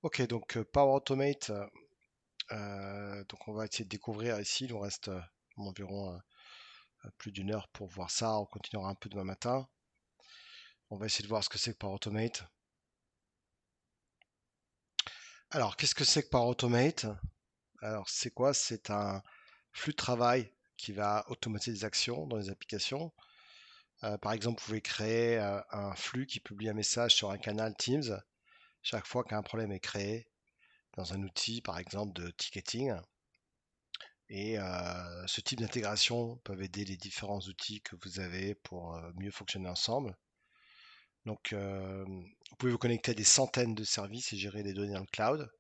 Ok, donc Power Automate, donc on va essayer de découvrir ici. Il nous reste environ plus d'une heure pour voir ça. On continuera un peu demain matin. On va essayer de voir ce que c'est que Power Automate. Alors, qu'est-ce que c'est que Power Automate? Alors, c'est quoi? C'est un flux de travail qui va automatiser des actions dans les applications. Par exemple, vous pouvez créer un flux qui publie un message sur un canal Teams chaque fois qu'un problème est créé dans un outil, par exemple, de ticketing. Et ce type d'intégration peuvent aider les différents outils que vous avez pour mieux fonctionner ensemble. Donc, vous pouvez vous connecter à des centaines de services et gérer les données dans le cloud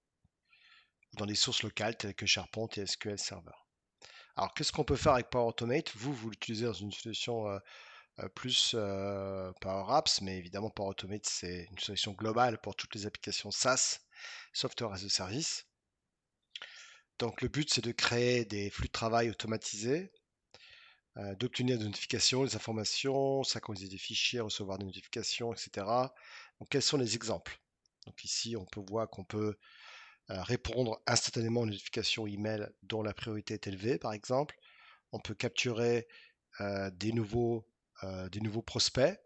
ou dans des sources locales telles que SharePoint et SQL Server. Alors, qu'est-ce qu'on peut faire avec Power Automate? Vous l'utilisez dans une solution plus Power Apps, mais évidemment, Power Automate, c'est une solution globale pour toutes les applications SaaS, Software as a Service. Donc, le but, c'est de créer des flux de travail automatisés, d'obtenir des notifications, des informations, synchroniser des fichiers, recevoir des notifications, etc. Donc, quels sont les exemples? Donc, ici, on peut voir qu'on peut répondre instantanément aux notifications email dont la priorité est élevée, par exemple. On peut capturer des nouveaux prospects.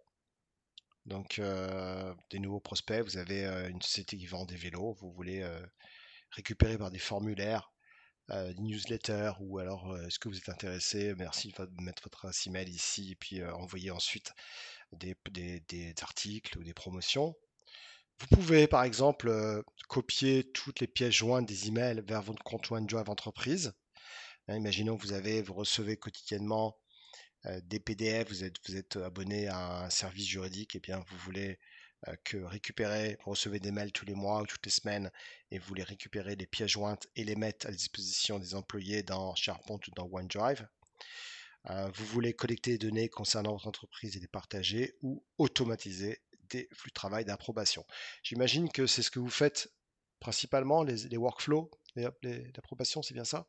Donc, des nouveaux prospects, vous avez une société qui vend des vélos, vous voulez récupérer par des formulaires, des newsletters, ou alors est-ce que vous êtes intéressé? Merci de mettre votre adresse email ici, et puis envoyer ensuite des articles ou des promotions. Vous pouvez par exemple copier toutes les pièces jointes des emails vers votre compte OneDrive entreprise. Imaginons que vous recevez quotidiennement des PDF, vous êtes abonné à un service juridique, et bien vous voulez vous recevez des mails tous les mois ou toutes les semaines, et vous voulez récupérer les pièces jointes et les mettre à disposition des employés dans SharePoint ou dans OneDrive. Vous voulez collecter des données concernant votre entreprise et les partager ou automatiser des flux de travail d'approbation. J'imagine que c'est ce que vous faites principalement, les workflows, l'approbation, c'est bien ça?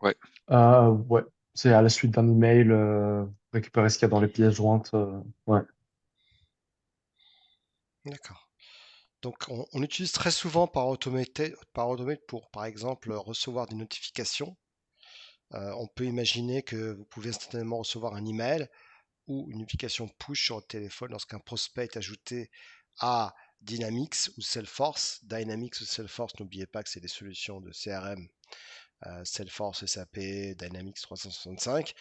Ouais. Ouais, c'est à la suite d'un email, récupérer ce qu'il y a dans les pièces jointes. Ouais. D'accord. Donc, on utilise très souvent par Automate pour, par exemple, recevoir des notifications. On peut imaginer que vous pouvez instantanément recevoir un email ou une notification push sur votre téléphone lorsqu'un prospect est ajouté à Dynamics ou Salesforce. Dynamics ou Salesforce, n'oubliez pas que c'est des solutions de CRM, Salesforce, SAP, Dynamics 365.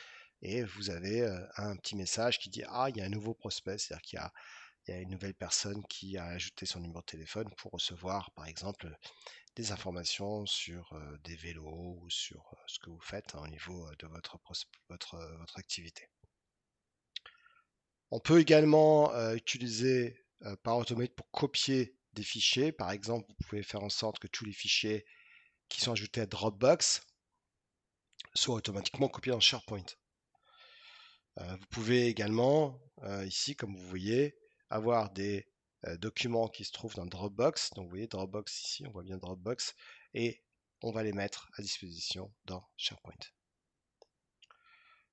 Et vous avez un petit message qui dit: Ah, il y a un nouveau prospect, c'est-à-dire qu'il y a une nouvelle personne qui a ajouté son numéro de téléphone pour recevoir, par exemple, des informations sur des vélos ou sur ce que vous faites au niveau de votre activité. On peut également utiliser Power Automate pour copier des fichiers. Par exemple, vous pouvez faire en sorte que tous les fichiers qui sont ajoutés à Dropbox soient automatiquement copiés dans SharePoint. Vous pouvez également, ici, comme vous voyez, avoir des documents qui se trouvent dans Dropbox. Donc, vous voyez Dropbox ici, on voit bien Dropbox, et on va les mettre à disposition dans SharePoint.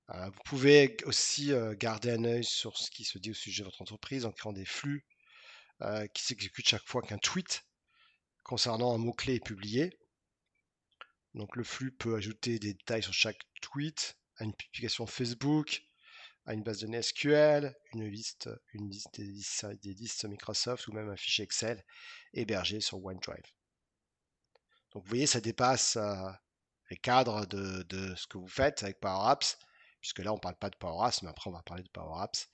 Vous pouvez aussi garder un œil sur ce qui se dit au sujet de votre entreprise en créant des flux qui s'exécutent chaque fois qu'un tweet concernant un mot-clé est publié. Donc, le flux peut ajouter des détails sur chaque tweet à une publication Facebook, à une base de données SQL, une liste des listes Microsoft, ou même un fichier Excel hébergé sur OneDrive. Donc vous voyez, ça dépasse les cadres de ce que vous faites avec Power Apps, puisque là on ne parle pas de Power Apps, mais après on va parler de Power Apps.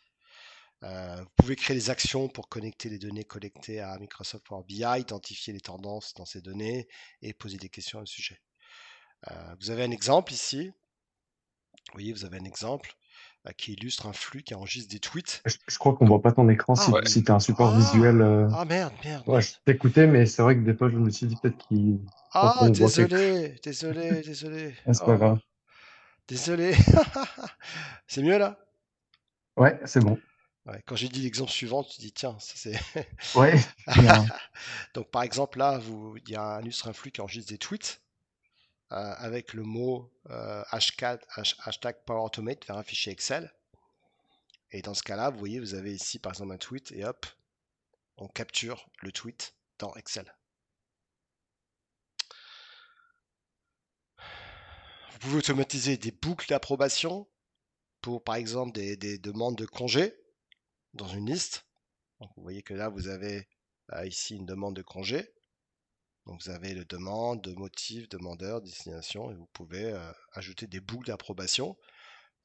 Vous pouvez créer des actions pour connecter les données collectées à Microsoft Power BI, identifier les tendances dans ces données et poser des questions à ce sujet. Vous avez un exemple ici. Vous voyez, vous avez un exemple qui illustre un flux qui enregistre des tweets. Je crois qu'on Donc, voit pas ton écran ah, si, Ouais. si tu as un support visuel. merde, merde, Ouais, merde. je t'écoutais, mais c'est vrai que des fois, je me suis dit peut-être qu'il faut Ah, qu'on voit quelque chose. désolé, désolé, désolé. Ah, c'est pas Oh, grave. désolé. C'est mieux là? Ouais, c'est bon. Ouais, quand j'ai dit l'exemple suivant, tu dis tiens, ça c'est. Ouais, bien. Donc par exemple là, il y a un illustre un flux qui enregistre des tweets avec le mot hashtag Power Automate vers un fichier Excel. Et dans ce cas-là, vous voyez, vous avez ici par exemple un tweet, et hop, on capture le tweet dans Excel. Vous pouvez automatiser des boucles d'approbation pour, par exemple, des demandes de congé dans une liste. Donc, vous voyez que là, vous avez ici une demande de congé. Donc, vous avez le demande, de motif, demandeur, destination, et vous pouvez ajouter des boucles d'approbation.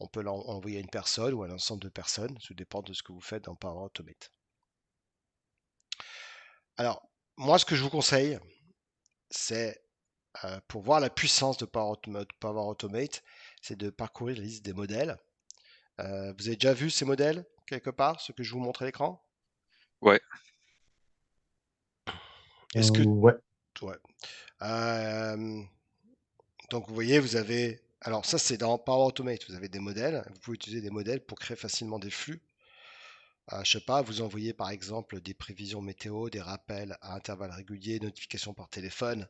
On peut l'envoyer à une personne ou à l'ensemble de personnes, ça dépend de ce que vous faites dans Power Automate. Alors, moi, ce que je vous conseille, c'est pour voir la puissance de Power Automate, c'est de parcourir la liste des modèles. Vous avez déjà vu ces modèles quelque part, ce que je vous montre à l'écran? Ouais. Est-ce que... Ouais. Ouais. Euh, donc vous voyez, vous avez... Alors ça c'est dans Power Automate, vous avez des modèles, vous pouvez utiliser des modèles pour créer facilement des flux. Je sais pas, vous envoyez par exemple des prévisions météo, des rappels à intervalles réguliers, notifications par téléphone.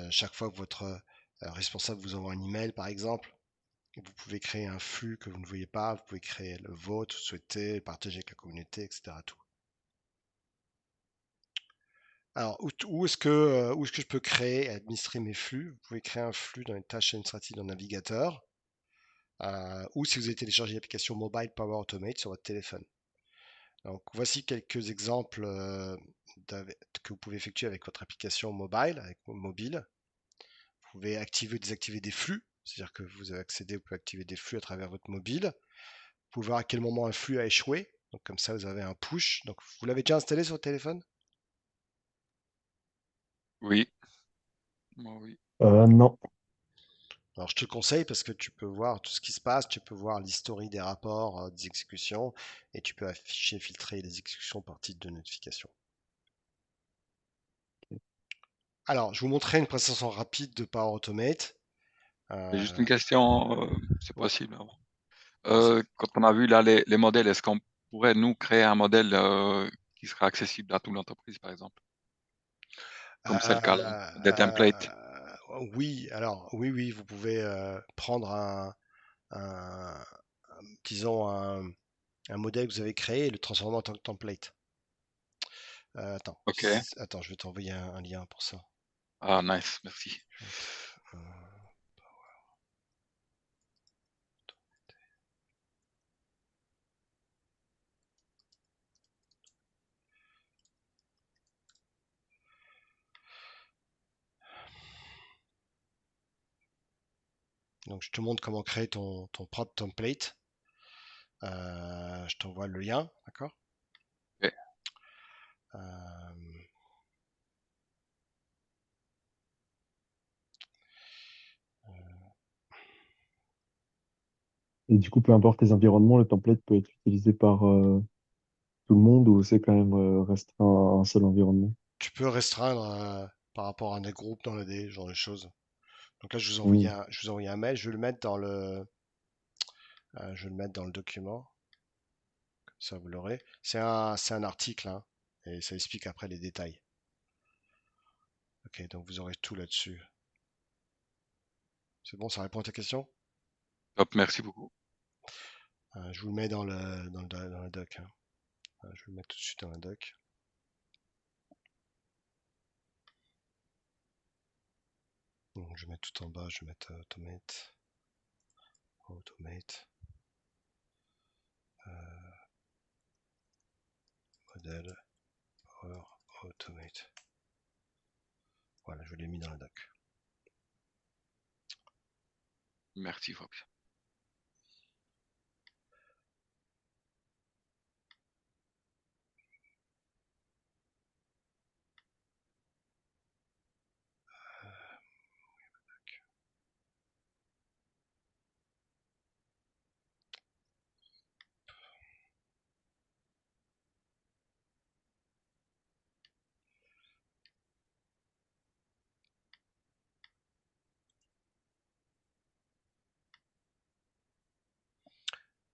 Chaque fois que votre responsable vous envoie un email par exemple, vous pouvez créer un flux que vous ne voyez pas, vous pouvez créer le vôtre, souhaiter, partager avec la communauté, etc. Tout. Alors, où est-ce que je peux créer et administrer mes flux? Vous pouvez créer un flux dans une tâche administrative dans le navigateur, ou si vous avez téléchargé l'application Mobile Power Automate sur votre téléphone. Donc, voici quelques exemples que vous pouvez effectuer avec votre application mobile, avec mobile. Vous pouvez activer ou désactiver des flux, c'est-à-dire que vous avez accédé, vous pouvez activer des flux à travers votre mobile. Vous pouvez voir à quel moment un flux a échoué. Donc, comme ça, vous avez un push. Donc, vous l'avez déjà installé sur votre téléphone? Oui. Moi, oui. Non. Alors, je te le conseille parce que tu peux voir tout ce qui se passe, tu peux voir l'historique des rapports, des exécutions, et tu peux afficher, filtrer les exécutions par titre de notification. Alors, je vous montrerai une présentation rapide de Power Automate. J'ai juste Euh, une question, c'est ouais, possible avant. vas-y. Quand on a vu là les modèles, est-ce qu'on pourrait nous créer un modèle qui sera accessible à toute l'entreprise, par exemple, comme c'est le cas là, des templates? Oui, alors, oui, oui, vous pouvez prendre un- disons, un modèle que vous avez créé et le transformer en tant que template. Attends, Ok. attends, je vais t'envoyer un lien pour ça. Ah, nice, merci. Je vais euh, Donc, je te montre comment créer ton propre template. Je t'envoie le lien, d'accord? Ok. Euh, Et du coup, peu importe les environnements, le template peut être utilisé par tout le monde ou c'est quand même restreint à un seul environnement? Tu peux restreindre par rapport à des groupes dans le D, ce genre de choses. Donc là, Hmm. je vous ai envoyé un mail. Je vais le mettre dans je vais le mettre dans le document. Comme ça, vous l'aurez. C'est un article, hein, et ça explique après les détails. Ok, donc vous aurez tout là-dessus. C'est bon, ça répond à ta question? Top, merci beaucoup. Je vous le mets dans le doc, hein. Je vais le mettre tout de suite dans le doc. Donc, je vais mettre tout en bas. Je vais mettre automate, modèle, power, automate. Voilà, je l'ai mis dans le doc. Merci, Fox.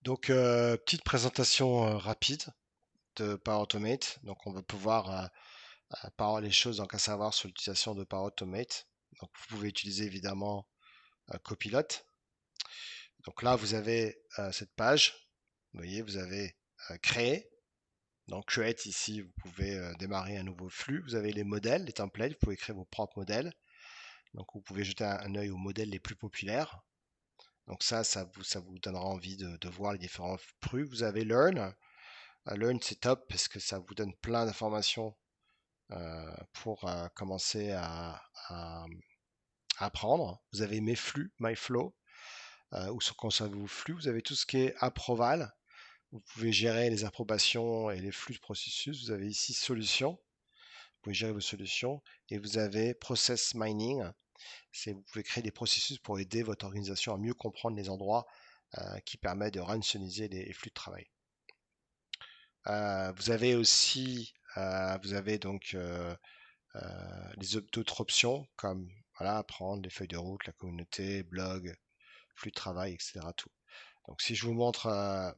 Donc, petite présentation rapide de Power Automate. Donc, on va pouvoir parler les choses donc à savoir sur l'utilisation de Power Automate. Donc, vous pouvez utiliser évidemment Copilot. Donc là, vous avez cette page. Vous voyez, vous avez créé. Donc, Create ici, vous pouvez démarrer un nouveau flux. Vous avez les modèles, les templates. Vous pouvez créer vos propres modèles. Donc vous pouvez jeter un œil aux modèles les plus populaires. Donc ça vous donnera envie de voir les différents flux. Vous avez Learn. Learn, c'est top parce que ça vous donne plein d'informations pour commencer à apprendre. Vous avez mes flux, MyFlow, où sont conservés vos flux. Vous avez tout ce qui est approval. Vous pouvez gérer les approbations et les flux de processus. Vous avez ici solutions. Vous pouvez gérer vos solutions. Et vous avez process mining. Vous pouvez créer des processus pour aider votre organisation à mieux comprendre les endroits qui permettent de rationaliser les flux de travail. Vous avez aussi donc d'autres options comme voilà, prendre les feuilles de route, la communauté, blog, flux de travail, etc. Tout. Donc si je vous montre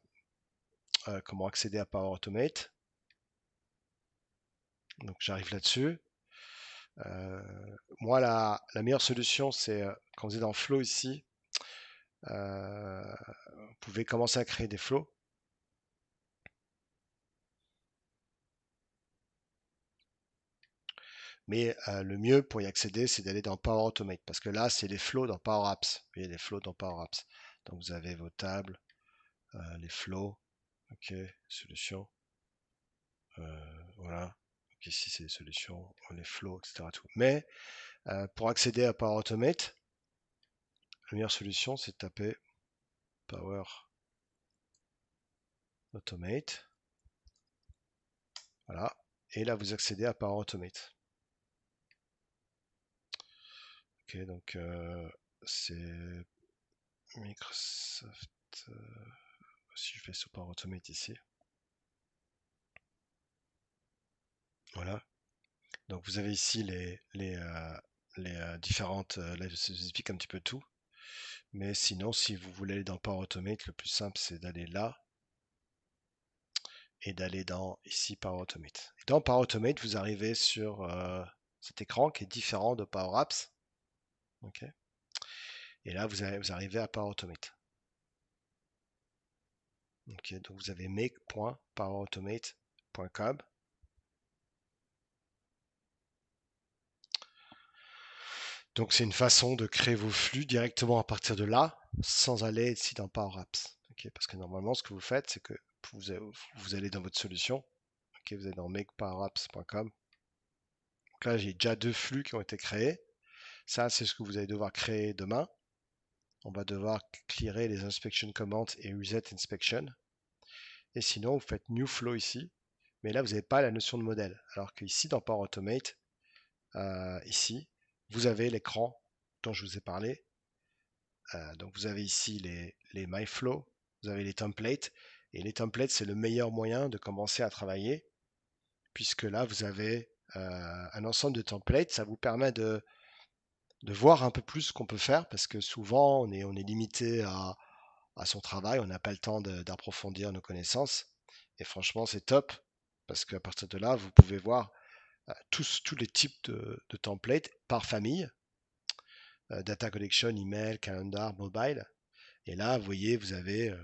comment accéder à Power Automate, donc j'arrive là-dessus. Moi, la meilleure solution, c'est quand vous êtes dans Flow ici, vous pouvez commencer à créer des flows. Mais le mieux pour y accéder, c'est d'aller dans Power Automate, parce que là, c'est les flows dans Power Apps. Vous voyez, les flows dans Power Apps. Donc vous avez vos tables, les flows, ok, solutions, voilà. Donc ici, c'est les solutions, les flows, etc. Tout. Mais pour accéder à Power Automate, la meilleure solution, c'est de taper Power Automate. Voilà. Et là, vous accédez à Power Automate. Ok, donc c'est Microsoft. Si je fais sur Power Automate ici. Voilà. Donc vous avez ici les différentes. Là, je vous explique un petit peu tout. Mais sinon, si vous voulez aller dans Power Automate, le plus simple, c'est d'aller là et d'aller dans ici Power Automate. Et dans Power Automate, vous arrivez sur cet écran qui est différent de Power Apps. Ok. Et là, vous arrivez à Power Automate. Ok. Donc vous avez make.powerautomate.com. Donc c'est une façon de créer vos flux directement à partir de là, sans aller ici dans Power Apps. Okay, parce que normalement, ce que vous faites, c'est que vous allez dans votre solution. Okay, vous allez dans makepowerapps.com. Donc là, j'ai déjà 2 flux qui ont été créés. Ça, c'est ce que vous allez devoir créer demain. On va devoir clearer les inspection commands et reset inspection. Et sinon, vous faites new flow ici. Mais là, vous n'avez pas la notion de modèle. Alors qu'ici, dans Power Automate, ici, vous avez l'écran dont je vous ai parlé. Donc vous avez ici les MyFlow, vous avez les templates, et les templates c'est le meilleur moyen de commencer à travailler, puisque là vous avez un ensemble de templates, ça vous permet de voir un peu plus ce qu'on peut faire, parce que souvent on est limité à son travail, on n'a pas le temps d'approfondir nos connaissances, et franchement c'est top, parce qu'à partir de là vous pouvez voir tous les types de templates par famille, data collection, email, calendar, mobile. Et là, vous voyez, vous avez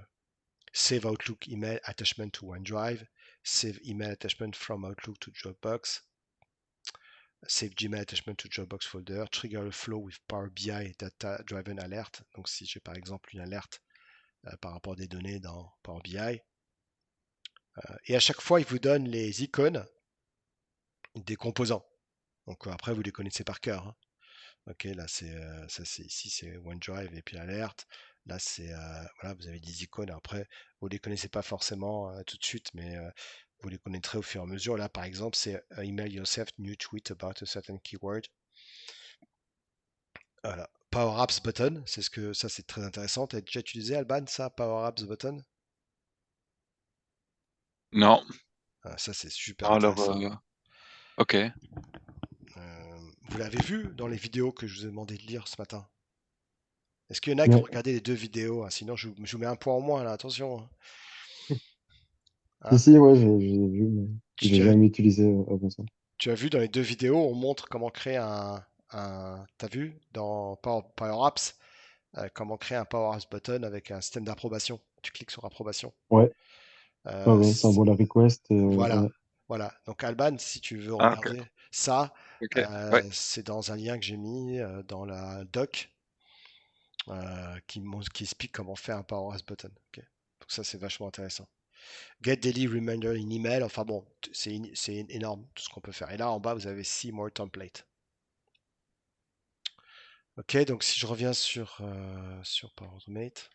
Save Outlook Email Attachment to OneDrive, Save Email Attachment from Outlook to Dropbox, Save Gmail Attachment to Dropbox Folder, Trigger a Flow with Power BI Data Driven Alert. Donc si j'ai par exemple une alerte par rapport à des données dans Power BI. Et à chaque fois, il vous donne les icônes des composants. Donc après, vous les connaissez par cœur. Hein. Ok, là c'est ici c'est OneDrive et puis alerte. Là c'est voilà, vous avez des icônes. Après, vous les connaissez pas forcément tout de suite, mais vous les connaîtrez au fur et à mesure. Là par exemple, c'est email yourself new tweet about a certain keyword. Voilà. Power Apps button, c'est ce que ça c'est très intéressant. Tu as déjà utilisé Alban ça, Power Apps button? Non. Ça c'est super Alors, intéressant. ok. Vous l'avez vu dans les vidéos que je vous ai demandé de lire ce matin? Est-ce qu'il y en a qui ont Ouais. regardé les 2 vidéos? Hein, sinon je vous mets un point en moins là, attention. Hein. Si, Hein. si, ouais, j'ai vu, mais j'ai Tu as, jamais utilisé avant ça. tu as vu dans les 2 vidéos, on montre comment créer t'as vu dans Power Apps, comment créer un Power Apps button avec un système d'approbation. Tu cliques sur approbation. Ouais, ouais, Euh, ouais, c- symbole à request, voilà, ouais. voilà. Donc Alban, si tu veux Ah, ok. regarder, Ça, Ok, ouais, c'est dans un lien que j'ai mis dans la doc qui explique comment faire un Power As Button. Ok. Donc ça, c'est vachement intéressant. Get daily reminder in email. Enfin bon, c'est énorme tout ce qu'on peut faire. Et là, en bas, vous avez See more template. Ok, donc si je reviens sur Power Automate,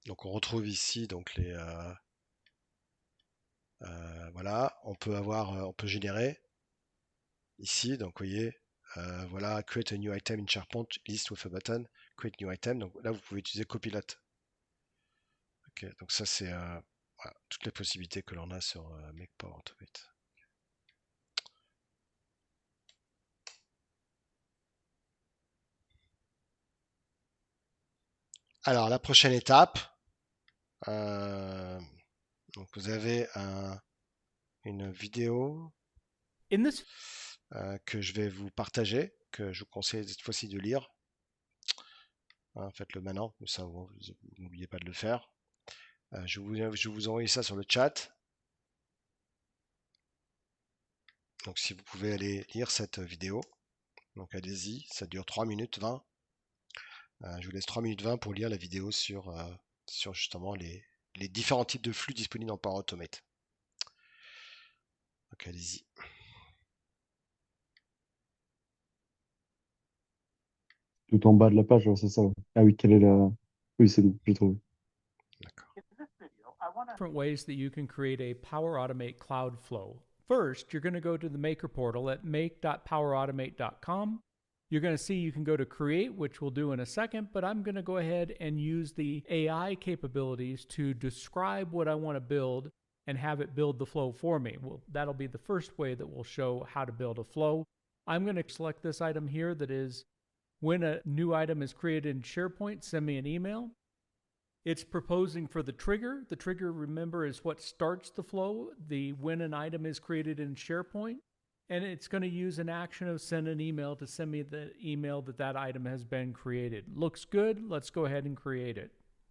donc on retrouve ici donc les voilà, on peut générer ici. Donc vous voyez, voilà, create a new item in SharePoint, list with a button, create new item. Donc là, vous pouvez utiliser Copilot. Ok, donc ça c'est voilà, toutes les possibilités que l'on a sur Make Power Automate. Alors la prochaine étape, donc vous avez une vidéo que je vais vous partager, que je vous conseille cette fois-ci de lire. Hein, faites-le maintenant, ça vous n'oubliez pas de le faire. Je vous envoie ça sur le chat. Donc si vous pouvez aller lire cette vidéo, donc allez-y, ça dure 3 minutes 20. Je vous laisse 3 minutes 20 pour lire la vidéo sur justement les différents types de flux disponibles dans Power Automate. Donc allez-y. Tout en bas de la page, ouais, c'est ça. Ouais. Ah oui, quelle est la... Oui, c'est bon, j'ai trouvé. D'accord. Different ways that you can create a Power Automate cloud flow. First, you're going to go to the Maker portal at make.powerautomate.com. You're going to see you can go to create, which we'll do in a second, but I'm going to go ahead and use the AI capabilities to describe what I want to build and have it build the flow for me. Well, that'll be the first way that we'll show how to build a flow. I'm going to select this item here that is when a new item is created in SharePoint, send me an email. It's proposing for the trigger. The trigger, remember, is what starts the flow, the when an item is created in SharePoint. And it's going to use an action of send an email to send me the email that that item has been created. Looks good. Let's go ahead and create it.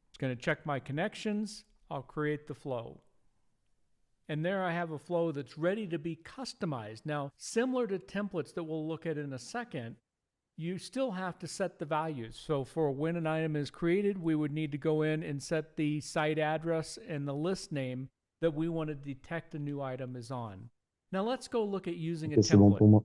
It's going to check my connections. I'll create the flow. And there I have a flow that's ready to be customized. Now, similar to templates that we'll look at in a second, you still have to set the values. So for when an item is created, we would need to go in and set the site address and the list name that we want to detect a new item is on. Now let's go look at using a Ok, c'est bon template. pour moi.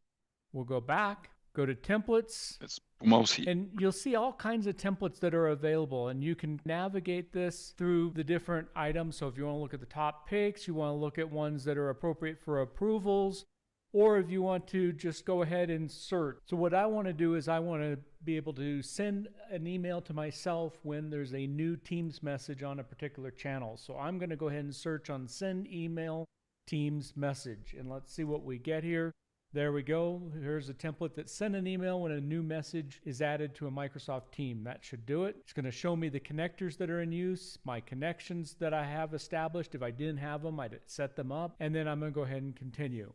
We'll go back, go to templates, pour moi aussi. and you'll see all kinds of templates that are available, and you can navigate this through the different items. So if you want to look at the top picks, you want to look at ones that are appropriate for approvals, or if you want to just go ahead and search. So what I want to do is I want to be able to send an email to myself when there's a new Teams message on a particular channel. So I'm going to go ahead and search on send email Teams message, and let's see what we get here. There we go. Here's a template that send an email when a new message is added to a Microsoft team. That should do it. It's going to show me the connectors that are in use, my connections that I have established. If I didn't have them, I'd set them up, and then I'm going to go ahead and continue.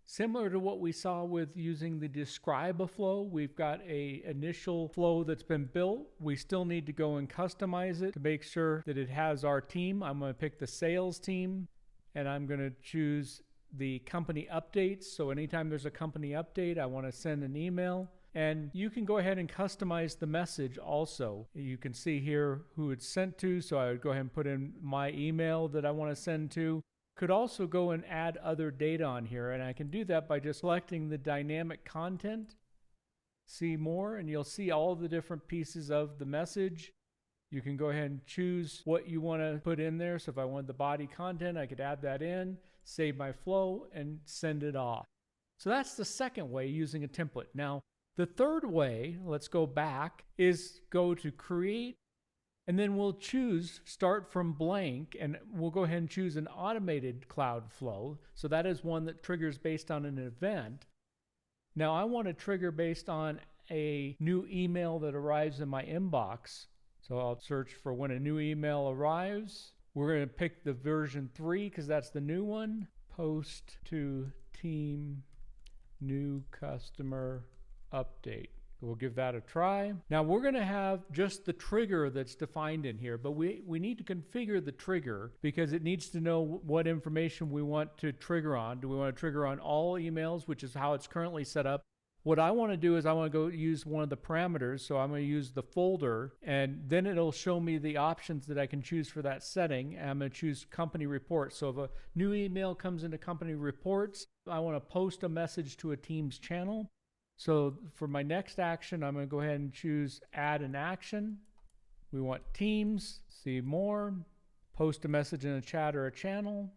Similar to what we saw with using the describe a flow, we've got a initial flow that's been built. We still need to go and customize it to make sure that it has our team. I'm going to pick the sales team, and I'm going to choose the company updates. So anytime there's a company update, I want to send an email. And you can go ahead and customize the message also. You can see here who it's sent to. So I would go ahead and put in my email that I want to send to. Could also go and add other data on here. And I can do that by just selecting the dynamic content. See more, and you'll see all the different pieces of the message. You can go ahead and choose what you want to put in there. So if I wanted the body content, I could add that in, save my flow, and send it off. So that's the second way, using a template. Now, the third way, let's go back, is go to create, and then we'll choose start from blank, and we'll go ahead and choose an automated cloud flow. So that is one that triggers based on an event. Now I want to trigger based on a new email that arrives in my inbox. So I'll search for when a new email arrives. We're going to pick the version 3 because that's the new one. Post to team new customer update. So we'll give that a try. Now we're going to have just the trigger that's defined in here, but we need to configure the trigger because it needs to know what information we want to trigger on. Do we want to trigger on all emails, which is how it's currently set up? What I want to do is I want to go use one of the parameters. So I'm going to use the folder, and then it'll show me the options that I can choose for that setting. And I'm going to choose company reports. So if a new email comes into company reports, I want to post a message to a Teams channel. So for my next action, I'm going to go ahead and choose add an action. We want Teams, see more, post a message in a chat or a channel.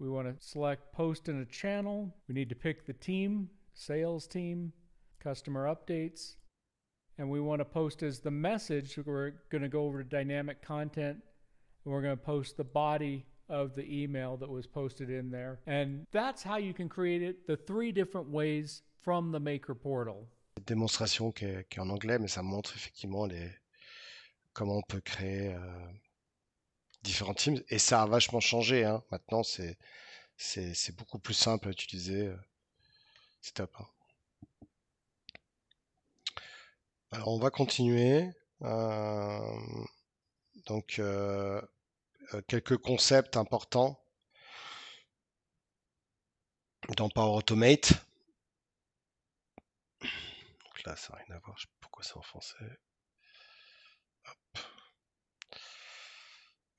We want to select post in a channel. We need to pick the team, sales team, customer updates, and we want to post as the message. We're going to go over to dynamic content, and we're going to post the body of the email that was posted in there. And that's how you can create it, the 3 different ways from the Maker Portal. Cette démonstration qui est en anglais, mais ça montre effectivement comment on peut créer différents teams. Et ça a vachement changé, hein. Maintenant, c'est beaucoup plus simple à utiliser. C'est top, hein. Alors, on va continuer. Donc, quelques concepts importants dans Power Automate. Donc là, ça n'a rien à voir. Je sais pas pourquoi c'est en français. Hop.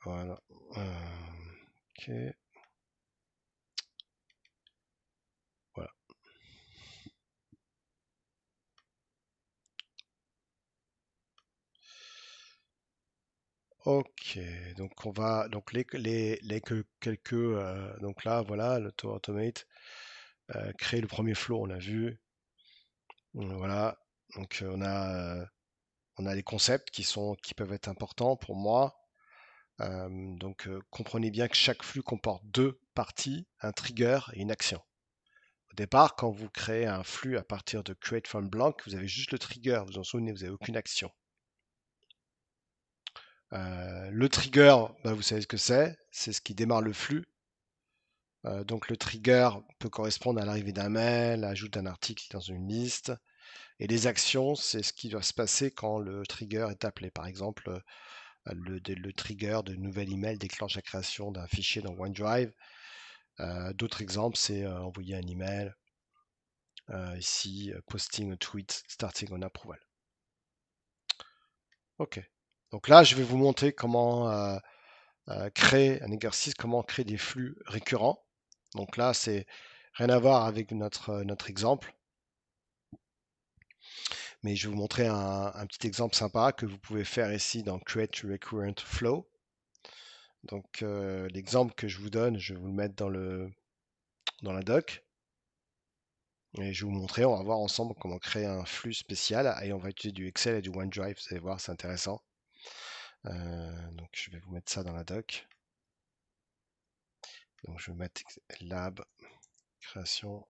Voilà. Ok. Voilà. Ok, donc on va donc donc là voilà l'auto automate créer le premier flow, on l'a vu. Voilà, donc on a les concepts qui peuvent être importants pour moi. Donc comprenez bien que chaque flux comporte 2 parties, un trigger et une action. Au départ, quand vous créez un flux à partir de create from blank, vous avez juste le trigger, vous en souvenez, vous n'avez aucune action. Le trigger, bah, vous savez ce que c'est ce qui démarre le flux. Donc le trigger peut correspondre à l'arrivée d'un mail, l'ajout d'un article dans une liste. Et les actions, c'est ce qui doit se passer quand le trigger est appelé. Par exemple, le trigger de nouvel email déclenche la création d'un fichier dans OneDrive. D'autres exemples, c'est envoyer un email. Ici, posting a tweet, starting on approval. Ok. Donc là, je vais vous montrer comment créer un exercice, comment créer des flux récurrents. Donc là, c'est rien à voir avec notre exemple. Mais je vais vous montrer un petit exemple sympa que vous pouvez faire ici dans Create Recurrent Flow. Donc l'exemple que je vous donne, je vais vous le mettre dans la doc. Et je vais vous montrer, on va voir ensemble comment créer un flux spécial. Et on va utiliser du Excel et du OneDrive, vous allez voir, c'est intéressant. Donc je vais vous mettre ça dans la doc. Donc je vais mettre lab, création